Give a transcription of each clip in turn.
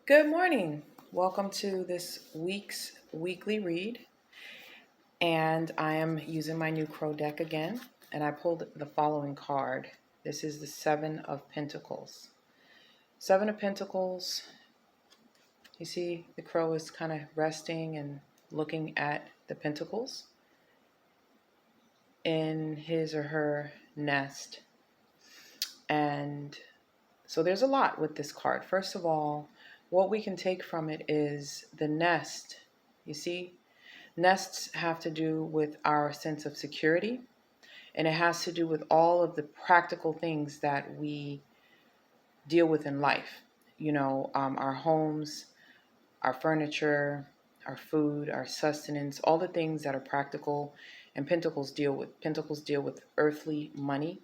Good morning. Welcome to this week's weekly read. And I am using my new Crow deck again. And I pulled the following card. This is the Seven of Pentacles. Seven of Pentacles. You see, the crow is kind of resting and looking at the pentacles in his or her nest. And so there's a lot with this card. First of all, what we can take from it is the nest. You see, nests have to do with our sense of security, and it has to do with all of the practical things that we deal with in life. Our homes, our furniture, our food, our sustenance, all the things that are practical. And pentacles deal with earthly money.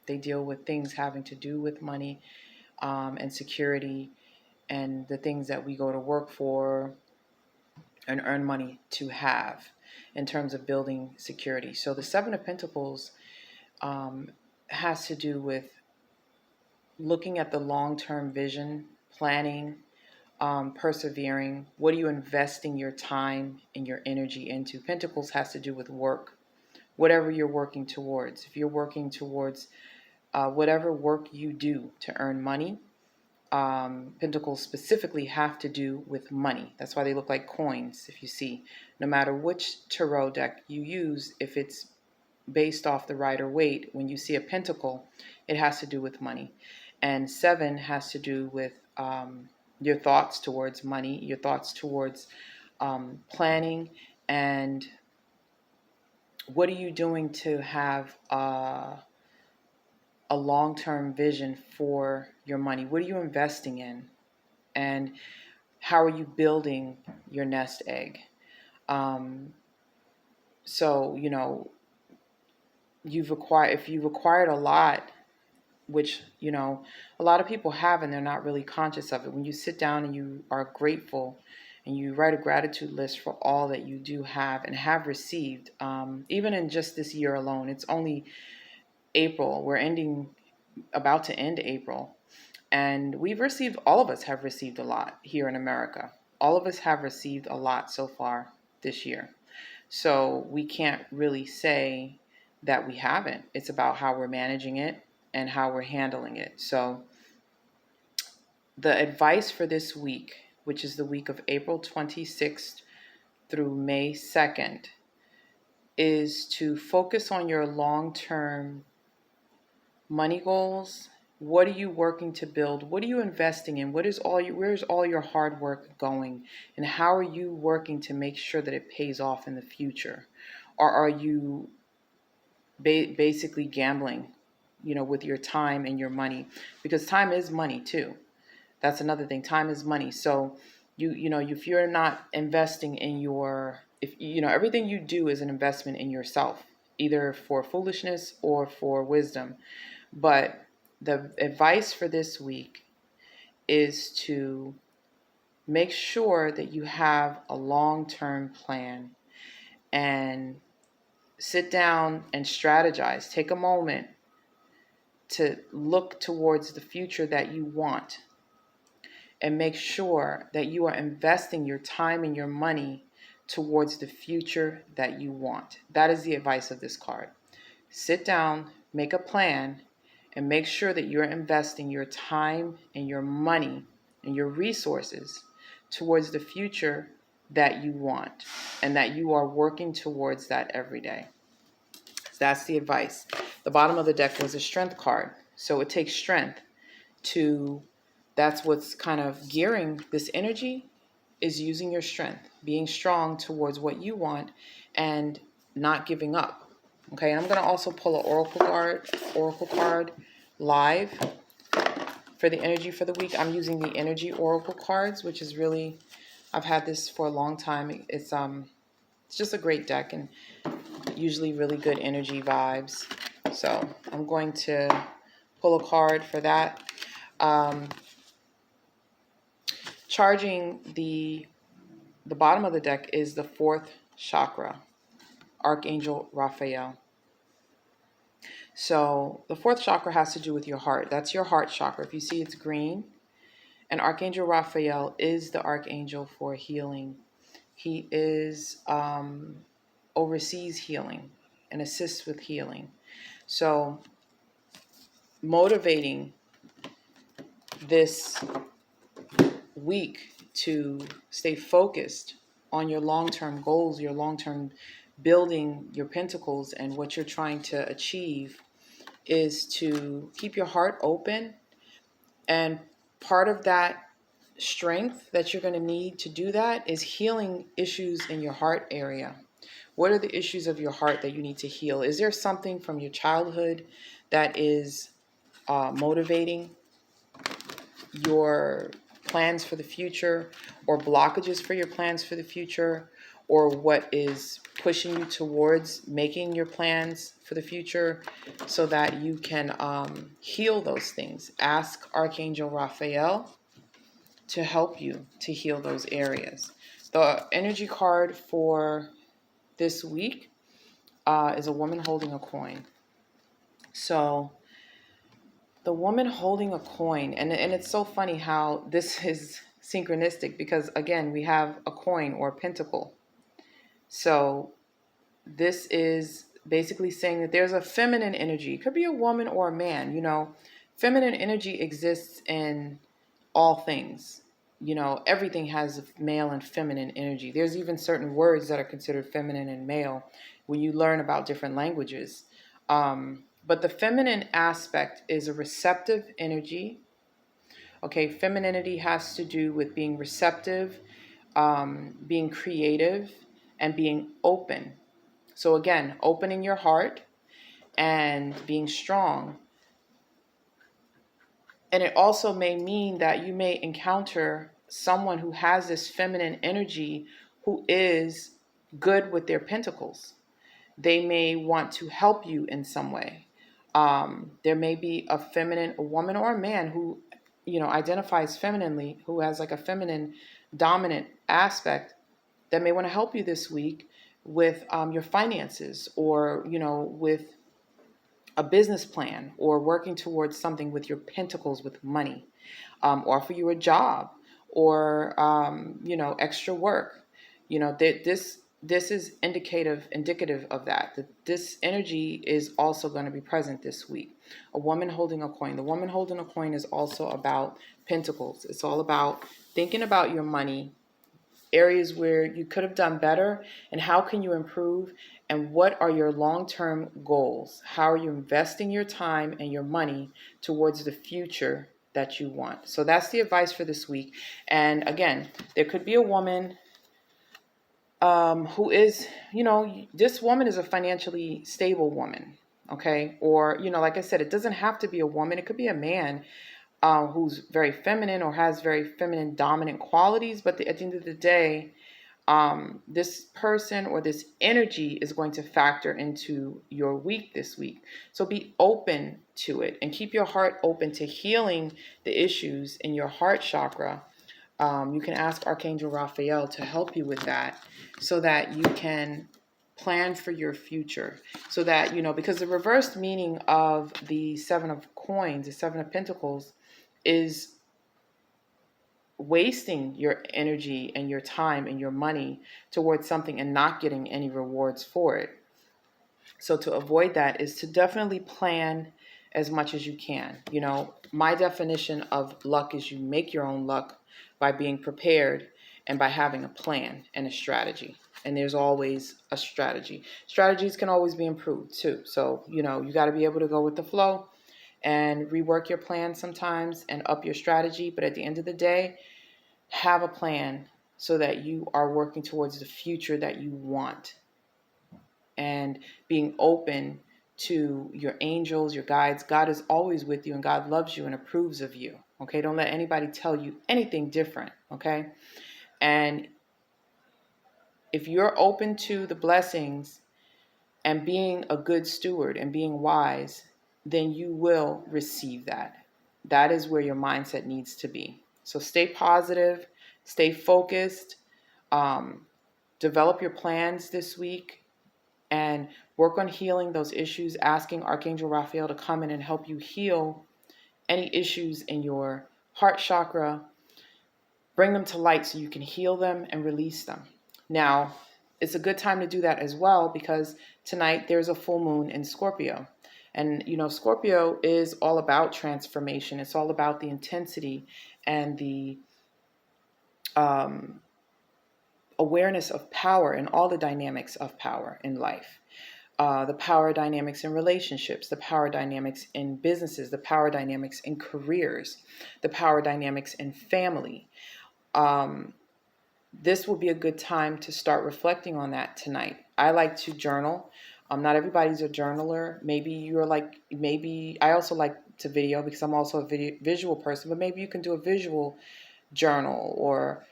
They deal with things having to do with money, and security, and the things that we go to work for and earn money to have in terms of building security. So the Seven of Pentacles has to do with looking at the long-term vision, planning, persevering. What are you investing your time and your energy into? Pentacles has to do with work, whatever you're working towards. If you're working towards whatever work you do to earn money, pentacles specifically have to do with money. That's why they look like coins. If you see, no matter which tarot deck you use, if it's based off the Rider Waite, when you see a pentacle, it has to do with money. And seven has to do with your thoughts towards money, your thoughts towards planning, and what are you doing to have a long-term vision for your money? What are you investing in? And how are you building your nest egg? Um, so, if you've acquired a lot, which, a lot of people have, and they're not really conscious of it. When you sit down and you are grateful and you write a gratitude list for all that you do have and have received, even in just this year alone, it's only April. About to end April. And all of us have received a lot here in America. All of us have received a lot so far this year. So we can't really say that we haven't. It's about how we're managing it and how we're handling it. So the advice for this week, which is the week of April 26th through May 2nd, is to focus on your long-term money goals. What are you working to build? What are you investing in? Where's all your hard work going? And how are you working to make sure that it pays off in the future? Or are you basically gambling, with your time and your money? Because time is money too. That's another thing. Time is money. So if you're not investing in everything you do is an investment in yourself, either for foolishness or for wisdom. But the advice for this week is to make sure that you have a long-term plan and sit down and strategize. Take a moment to look towards the future that you want and make sure that you are investing your time and your money towards the future that you want. That is the advice of this card. Sit down, make a plan, and make sure that you're investing your time and your money and your resources towards the future that you want, and that you are working towards that every day. So that's the advice. The bottom of the deck was a strength card. So it takes strength that's what's kind of gearing this energy, is using your strength, being strong towards what you want and not giving up. Okay, and I'm going to also pull an oracle card live for the energy for the week. I'm using the energy oracle cards, which is really, I've had this for a long time. It's just a great deck and usually really good energy vibes. So I'm going to pull a card for that. Charging the bottom of the deck is the fourth chakra, Archangel Raphael. So the fourth chakra has to do with your heart. That's your heart chakra. If you see, it's green. And Archangel Raphael is the archangel for healing. He is oversees healing and assists with healing. So motivating this week to stay focused on your long-term goals, your long-term building, your pentacles, and what you're trying to achieve is to keep your heart open. And part of that strength that you're going to need to do that is healing issues in your heart area. What are the issues of your heart that you need to heal? Is there something from your childhood that is motivating your plans for the future, or blockages for your plans for the future, or what is pushing you towards making your plans for the future so that you can heal those things? Ask Archangel Raphael to help you to heal those areas. The energy card for this week is a woman holding a coin. So the woman holding a coin, and it's so funny how this is synchronistic, because again, we have a coin or a pentacle. So this is basically saying that there's a feminine energy. It could be a woman or a man, feminine energy exists in all things. Everything has male and feminine energy. There's even certain words that are considered feminine and male when you learn about different languages. But the feminine aspect is a receptive energy. Okay, femininity has to do with being receptive, being creative, and being open. So again, opening your heart and being strong. And it also may mean that you may encounter someone who has this feminine energy who is good with their pentacles. They may want to help you in some way. There may be a woman or a man who, identifies femininely, who has like a feminine dominant aspect that may want to help you this week with your finances, or, with a business plan, or working towards something with your pentacles, with money, offer you a job, or extra work. This is indicative of that this energy is also going to be present this week. A woman holding a coin. The woman holding a coin is also about pentacles. It's all about thinking about your money, areas where you could have done better, and how can you improve, and what are your long-term goals? How are you investing your time and your money towards the future that you want? So that's the advice for this week. And again, there could be a woman who is, this woman is a financially stable woman, okay? Or, like I said, it doesn't have to be a woman. It could be a man who's very feminine or has very feminine dominant qualities. But at the end of the day, this person or this energy is going to factor into your week this week. So be open to it and keep your heart open to healing the issues in your heart chakra. You can ask Archangel Raphael to help you with that, so that you can plan for your future. So that, because the reversed meaning of the Seven of Coins, the Seven of Pentacles, is wasting your energy and your time and your money towards something and not getting any rewards for it. So to avoid that is to definitely plan as much as you can. My definition of luck is you make your own luck by being prepared and by having a plan and a strategy. And there's always a strategy. Strategies can always be improved too. So, you got to be able to go with the flow and rework your plan sometimes and up your strategy. But at the end of the day, have a plan so that you are working towards the future that you want, and being open to your angels, your guides. God is always with you, and God loves you and approves of you. Okay, don't let anybody tell you anything different. Okay, and if you're open to the blessings and being a good steward and being wise, then you will receive that. That is where your mindset needs to be. So stay positive, stay focused, develop your plans this week, and work on healing those issues, asking Archangel Raphael to come in and help you heal any issues in your heart chakra, bring them to light so you can heal them and release them. Now, it's a good time to do that as well because tonight there's a full moon in Scorpio. And, Scorpio is all about transformation. It's all about the intensity and the um, awareness of power and all the dynamics of power in life. The power dynamics in relationships, the power dynamics in businesses, the power dynamics in careers, the power dynamics in family. This will be a good time to start reflecting on that tonight. I like to journal. Not everybody's a journaler. Maybe I also like to video because I'm also a visual person, but maybe you can do a visual journal or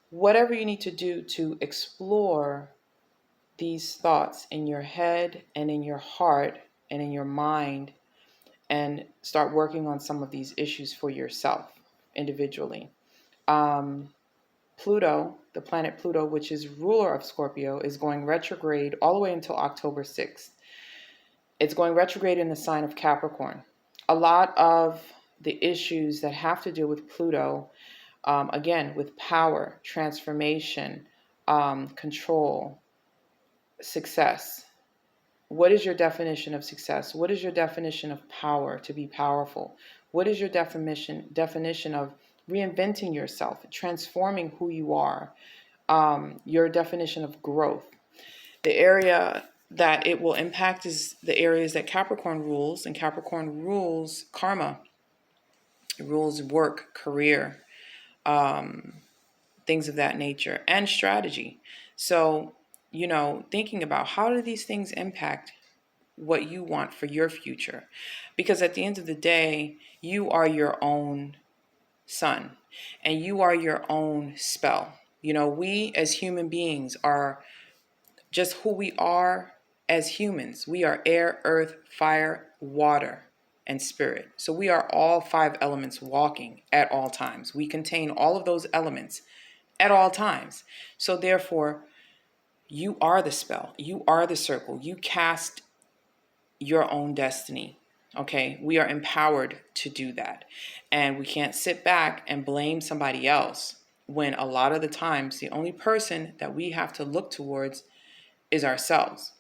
whatever you need to do to explore these thoughts in your head and in your heart and in your mind and start working on some of these issues for yourself individually. Pluto, the planet Pluto, which is ruler of Scorpio, is going retrograde all the way until October 6th. It's going retrograde in the sign of Capricorn. A lot of the issues that have to do with Pluto, again, with power, transformation, control, success. What is your definition of success? What is your definition of power, to be powerful? What is your definition of reinventing yourself, transforming who you are? Your definition of growth. The area that it will impact is the areas that Capricorn rules, and Capricorn rules karma, it rules work, career, things of that nature, and strategy. So, thinking about how do these things impact what you want for your future? Because at the end of the day, you are your own sun and you are your own spell. We as human beings are just who we are as humans. We are air, earth, fire, water, and spirit. So we are all 5 elements walking at all times. We contain all of those elements at all times. So therefore, you are the spell. You are the circle. You cast your own destiny. Okay, we are empowered to do that. And we can't sit back and blame somebody else when a lot of the times the only person that we have to look towards is ourselves.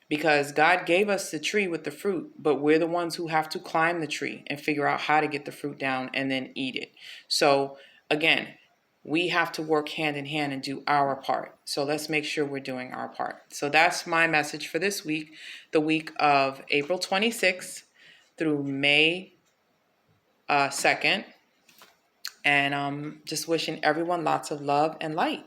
Because God gave us the tree with the fruit, but we're the ones who have to climb the tree and figure out how to get the fruit down and then eat it. So again, we have to work hand in hand and do our part. So let's make sure we're doing our part. So that's my message for this week, the week of April 26th through May 2nd. And just wishing everyone lots of love and light.